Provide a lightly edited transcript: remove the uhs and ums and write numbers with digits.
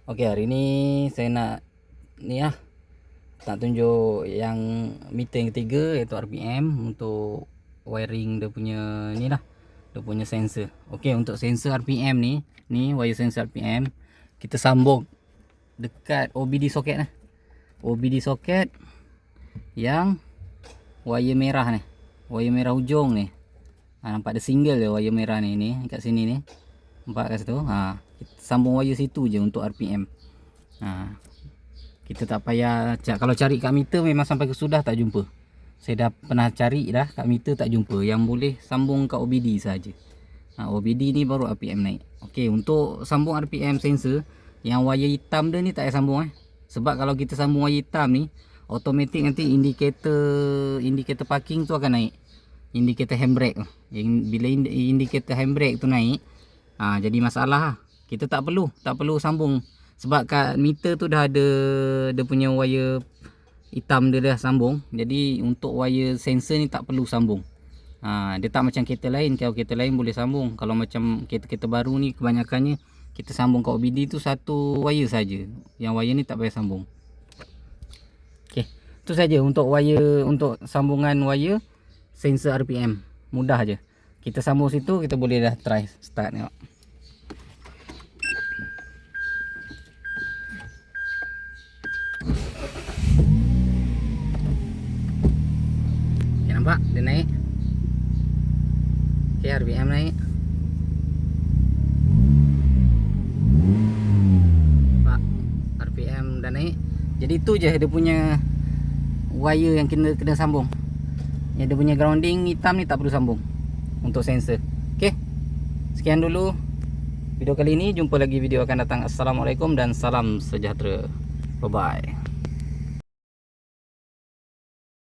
Okey, hari ni saya nak tunjuk yang meter yang ketiga, iaitu RPM untuk wiring dia punya dia punya sensor. Okey, untuk sensor RPM ni wire sensor RPM kita sambung dekat OBD soket lah. OBD soket yang wire merah ni, wire merah hujung ni. Nampak ada single je wire merah ni kat sini ni. Nampak kat situ. Kita sambung wire situ je untuk RPM. Kita tak payah kalau cari kat meter memang sampai ke sudah tak jumpa. Saya dah pernah cari dah kat meter tak jumpa. Yang boleh sambung kat OBD saja. OBD ni baru RPM naik. Okey, untuk sambung RPM sensor yang wire hitam dia ni tak payah sambung Sebab kalau kita sambung wire hitam ni, automatik nanti indikator parking tu akan naik. Indikator handbrake tu. Bila indikator handbrake tu naik, jadi masalah Kita tak perlu sambung. Sebab kat meter tu dah ada dia punya wire hitam dia dah sambung. Jadi untuk wire sensor ni tak perlu sambung. Dia tak macam kereta lain. Kalau kereta lain boleh sambung. Kalau macam kereta-kereta baru ni kebanyakannya kita sambung kat OBD tu satu wire saja. Yang wire ni tak payah sambung. Okey, tu saja untuk wire, untuk sambungan wire sensor RPM. Mudah je. Kita sambung situ, kita boleh dah try start tengok. Okay, nampak dia naik. Okay, RPM naik. Nampak RPM dah naik. Jadi tu je dia punya wire yang kena sambung. Yang dia punya grounding hitam ni tak perlu sambung untuk sensor. Okay, sekian dulu video kali ini. Jumpa lagi video akan datang. Assalamualaikum dan salam sejahtera. Bye bye.